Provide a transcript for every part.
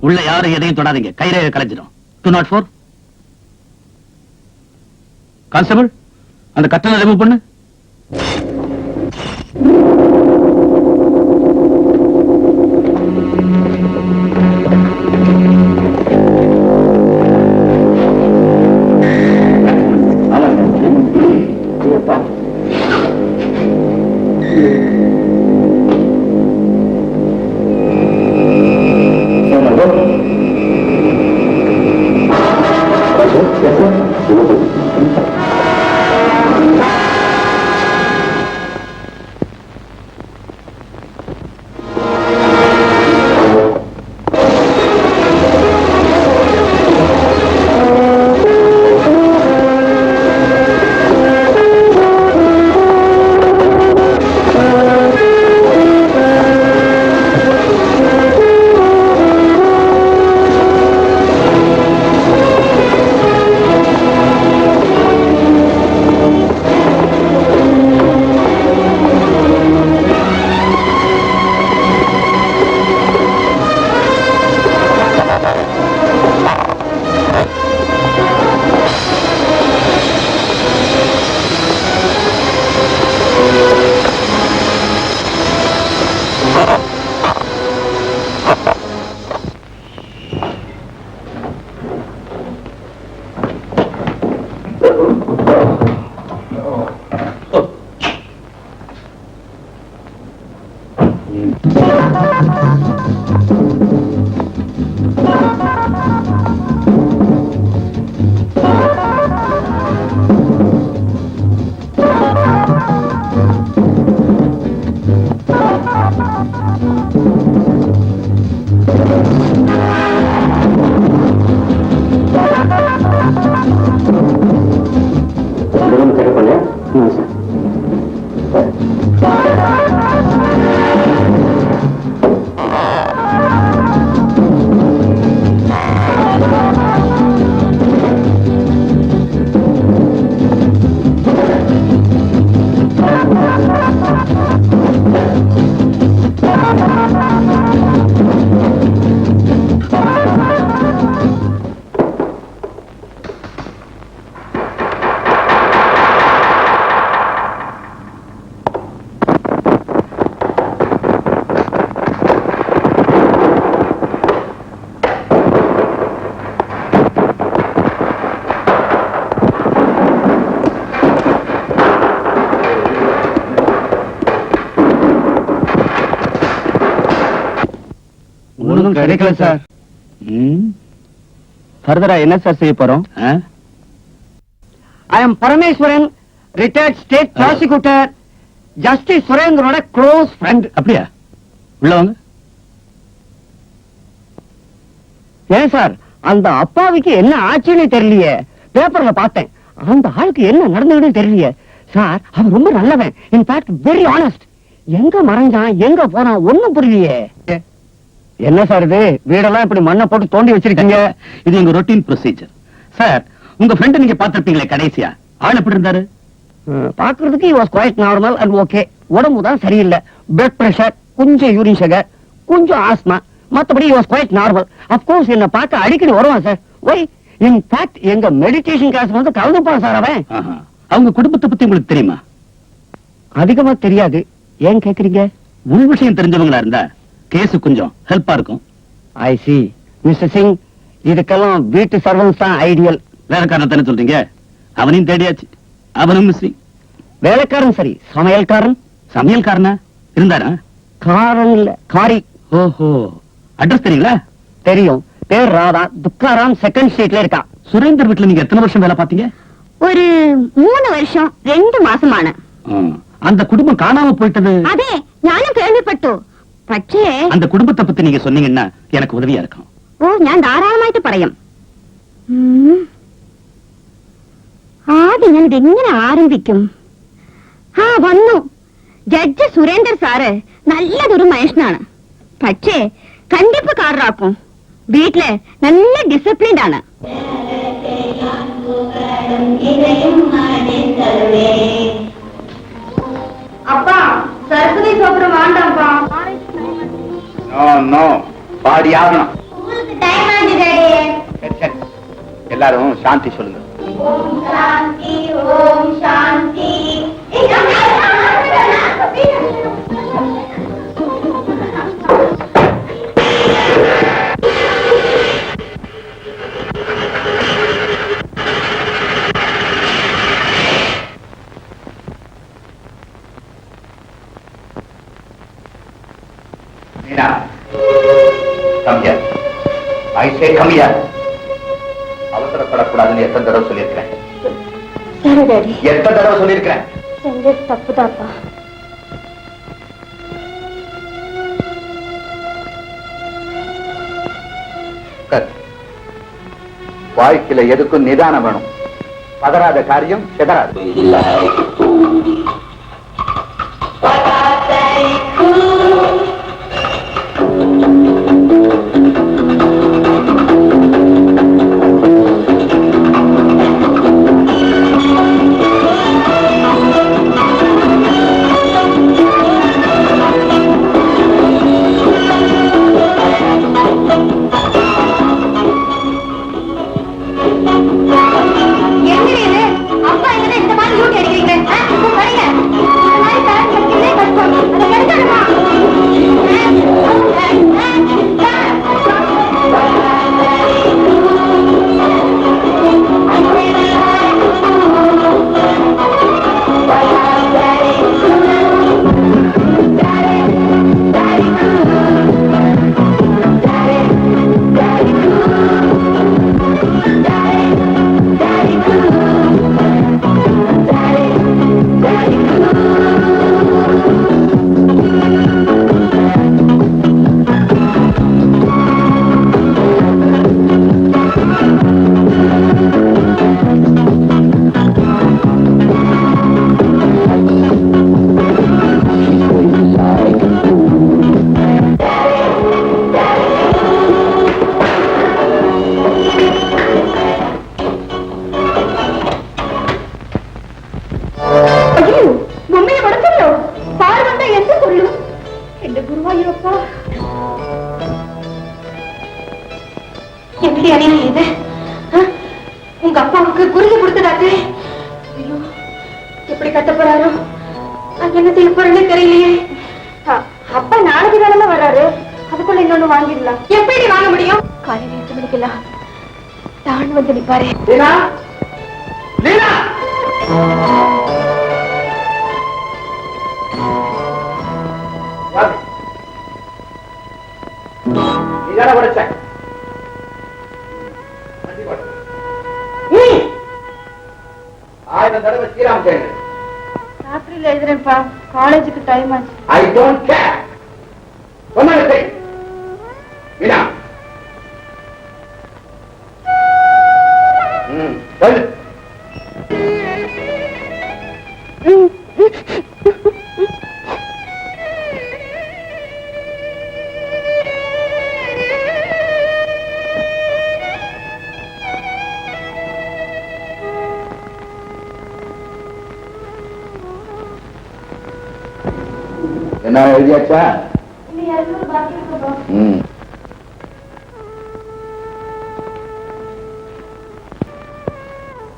உள்ள யாரும் எதையும் தொடாதீங்க, கைரேகை கலைஞ்சிடும். 204 கான்ஸ்டபிள், அந்த கட்டணம் ரிமூவ் பண்ணு. கிடைக்கல சார். ஃபர்தரா என்ன சார் செய்ய போறோம்? I am Parameswaran, retired state prosecutor, justice சுரேந்திரோட க்ளோஸ் ஃப்ரெண்ட். அப்படியா? உள்ள வாங்க. ஏன் சார், அந்த அப்பாவுக்கு என்ன ஆச்சுன்னு தெரியலையே. பேப்பர்ல பார்த்தேன். அந்த ஆளுக்கு என்ன நடந்ததுன்னு தெரியலையே சார். அவர் ரொம்ப நல்லவன், இன்ஃபேக்ட் வெரி ஆனஸ்ட். எங்க மறைஞ்சான், எங்க போனான் ஒண்ணும் புரியலையே. என்ன சார் இது, வீடெல்லாம் இப்படி மண்ணை போட்டு தோண்டி வச்சிருக்கீங்க? இது எங்க ரொட்டீன் ப்ரொசீஜர் சார். உங்க ஃப்ரெண்ட் நீங்க பாத்திருப்பீங்களே கடைசியா, ஆள் எப்படி இருந்தாரு? பாக்குறதுக்கு he was quite normal and okay. உடம்பு தான் சரியில்லை. பிளட் பிரஷர், கொஞ்சம் யூரின் சுகர், கொஞ்சம் ஆஸ்மா, மத்தபடி he was quite normal. of course என்ன பார்க்க அடிக்கடி வருவான் சார். why? in fact எங்க மெடிடேஷன் கிளாஸ் வந்து கலந்துப்பான் சார் அவன். அவங்க குடும்பத்தை பத்தி உங்களுக்கு தெரியுமா? அதிகமா தெரியாது. ஏன் கேக்குறீங்க? உள் விஷயம் தெரிஞ்சவங்களா இருந்தா கேஸ் கொஞ்சம் ஹெல்ப்பா இருக்கும். ஐ சி. மிஸ்டர் சிங், இதுக்கெல்லாம் வீட்டு சர்வன்ஸ் தான் ஐடியல். வேலைக்காரன் தானே சொல்றீங்க? அவனையும் தேடியாச்சு, அவனும் மிஸ்ஸிங். வேலைக்காரன் சரி, சமையல்காரன்? சமையல்காரனா இருந்தாரா? காரன் இல்ல, காரி. ஓஹோ, அட்ரஸ் தெரியுங்களா? தெரியும். பேர் ராதா, துக்காராம், செகண்ட் ஸ்ட்ரீட்ல இருக்கா. சுரேந்தர் வீட்டுல நீங்க எத்தனை வருஷம் வேலை பாத்தீங்க? ஒரு 3 வருஷம் 2 മാസമാണ്. அந்த குடும்பம் காணாம போயிட்டது? அதே ഞാനും കേൾവിപ്പെട്ടു. പക്ഷേ அந்த குடும்பத்தை பத்தி நீங்க சொன்னீங்கன்னா எனக்கு உதவியா இருக்கும். ഓ, ഞാൻ ധാരാളമായിട്ട് പറയും. ആദ്യം ഞാൻ ഇതെങ്ങനെ ആരംഭിക്കും? വന്നു. ജഡ്ജ് സുരേന്ദർ സാറ് നല്ലതൊരു മനുഷ്യനാണ്. പക്ഷേ കണ്ടിപ്പുകാരനാക്കും. வீட்ல நல்ல டிசிப்ளின் ആണ്. அப்பா சரஸ்வதி சோத்திரம் வேண்டாம்ப்பா. பாடி ஆகணும். டைம் ஆகுது டாடி. எல்லாரும் சாந்தி சொல்லுங்க. ஓம் சாந்தி ஓம் சாந்தி. Meena, come here. I say come here. அவசரப்படக்கூடாதுன்னு எத்தனை தடவை சொல்லியிருக்கிறேன்? சரி டாடி. எத்தனை தடவை சொல்லியிருக்கிறேன்? செஞ்சது தப்புதாப்பா. வாழ்க்கையில எதுக்கும் நிதானம் வேணும். பதறாத காரியம் செதறாது. உங்க அப்பாவுக்கு குருதி கொடுத்ததாச்சு. ஐயோ, எப்படி கட்டப்போறாரோ, என்ன செய்ய போறேன்னு தெரியலையே. அப்பா நாளைக்கு தானே வர்றாரு, அதுக்குள்ள இன்னொன்னு வாங்கிடலாம். எப்படி வாங்க முடியும்? காலையில 8 மணிக்கெல்லாம் தான் வந்து நிப்பாரு. ராத்திரியில எழுதுறேன்ப்பா, காலேஜுக்கு டைம் ஆச்சு. I don't care. சொன்னதை மீனா. சொல்லு. என்ன எழுதியாச்சா?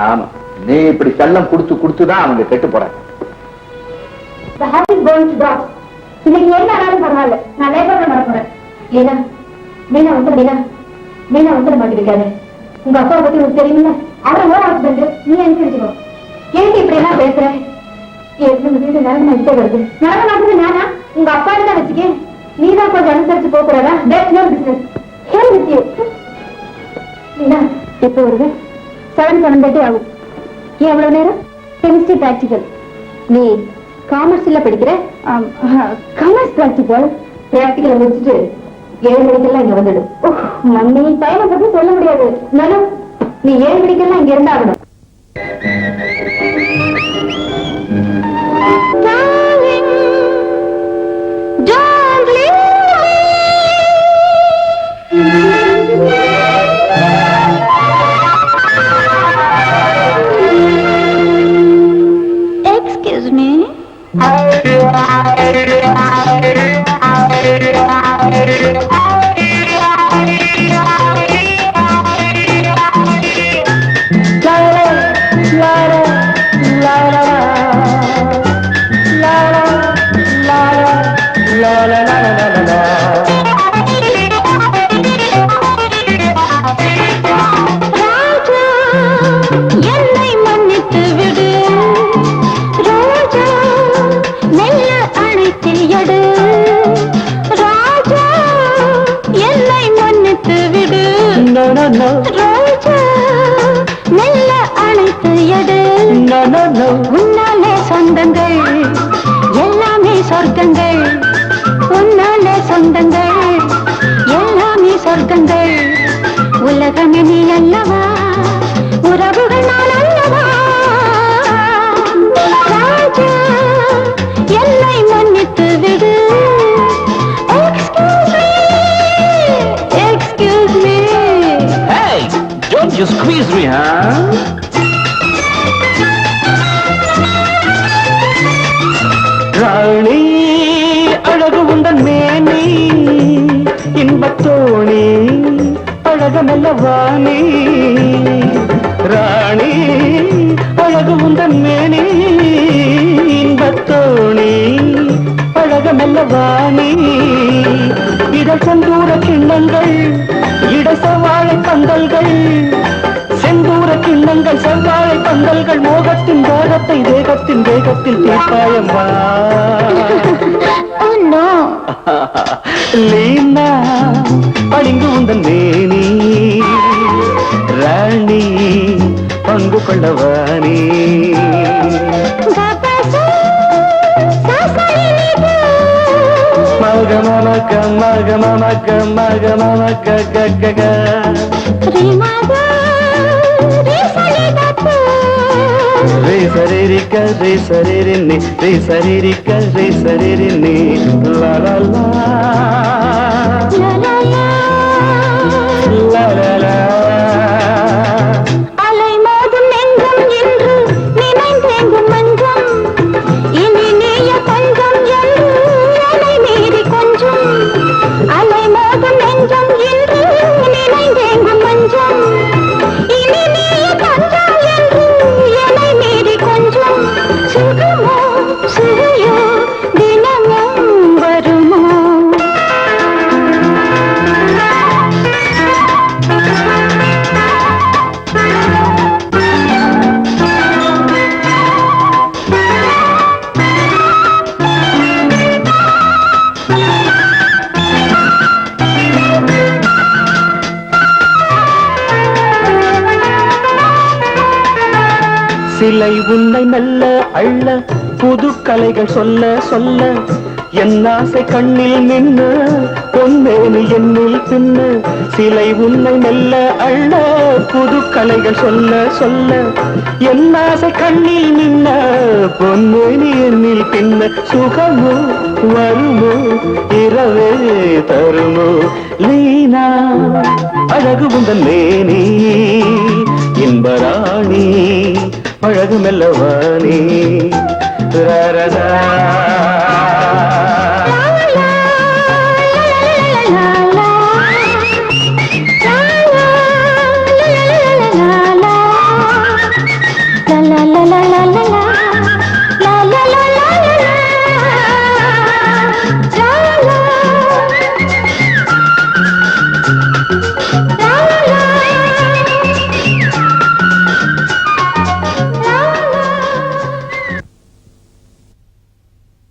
ஆமா, நீ இப்படி செல்லம் குடுத்து குடுத்துதான் அவங்க கெட்டு போறாங்க. இன்னைக்கு என்ன ஆனாலும் பரவாயில்ல, நான் லேபர்ல வர போறேன். லீனா, மீனா வந்துட மாட்டேங்கிறாரு. உங்க அப்பா பத்தி உங்களுக்கு தெரியுமில்ல, அவரை ஓர ஹஸ்பண்ட். நீ அனுப்பிச்சுக்கோ. ஏன் இப்படி எல்லாம் பேசுற? வீடு நடந்து நடிச்சே வருது. நடந்து நடந்து நானா உங்க அப்பா தான் வச்சுக்கேன். நீதான் கொஞ்சம் அனுசரிச்சு போறதா? எப்ப வருது? 7:30 ஆகும். ஏன் எவ்வளவு நேரம்? Chemistry practical. நீ காமர்ஸ்ல படிக்கிற? காமர்ஸ் பிராக்டிகல் முடிச்சுட்டு 7 மணிக்கெல்லாம் இங்க வந்துடும். மம்மி டைமை பத்தி சொல்ல முடியாது. நானும் நீ 7 மணிக்கெல்லாம் இங்க இருந்தாகணும். Darling, எடு உன்னாலே சொந்தங்கள் எல்லாமே சொர்க்கங்கள் உன்னாலே சொந்தங்கள் எல்லாமே சொர்க்கங்கள் உலகமே நீ அல்லவா உறவுகள் நான் அல்லவா ராஜா என்னை மன்னித்து விடு Excuse me. Hey, don't you squeeze me, huh? ராணி அழகு உந்தன் மேனி இன்பத்தோணி அழகமல்ல வாணி ராணி அழகு உந்தன் மேனி இன்பத்தோணி அழகமல்ல வாணி இதழ் செந்தூர கிண்ணங்கள் இடை செவ்வாழை பந்தல்கள் செந்தூர கிண்ணங்கள் செவ்வாழை பந்தல்கள் மோகத்தின் தாகத்தை தேகத்தின் வேகத்தில் தீர்ப்பாயம் வா Oh no. லீனா பளிங்கு உந்தன் மேனி ராணி பங்கு கொள்ளவானி மக மமக்க மக மமக்க மக மமக்க கக்க ரே சரிரிக்க ரே சரிரின்னி ரே சரிரிக்க ரே சரிரின்னி லா லா லா லா லா லா அலை மோதும் நெஞ்சம் என்று நினைந்தேங்கும் மஞ்சம் இனி நீய பஞ்சம் என்று அலை மீறி கொஞ்சம் அலை மோதும் நெஞ்சம் என்று நினைந்தேங்கும் மஞ்சம் இனி நீய பஞ்சம் என்று அலை மீறி கொஞ்சம் சுகமோ சுகையோ தினமும் வருமோ சிலை உன்னை மெல்ல அள்ள புது கலைகள் சொல்ல சொல்ல என் ஆசை கண்ணில் மின்ன பொன்னேனு என்னில் பின்ன சிலை உன்னை மெல்ல அள்ள புது கலைகள் சொல்ல சொல்ல என் ஆசை கண்ணில் மின்ன பொன்னேனு என்னில் பின்ன சுகமோ வருமோ இரவே தருமோ லீனா அழகு உந்தன் மேனி இன்பராணி அழகு மெல்லவானி ரரதா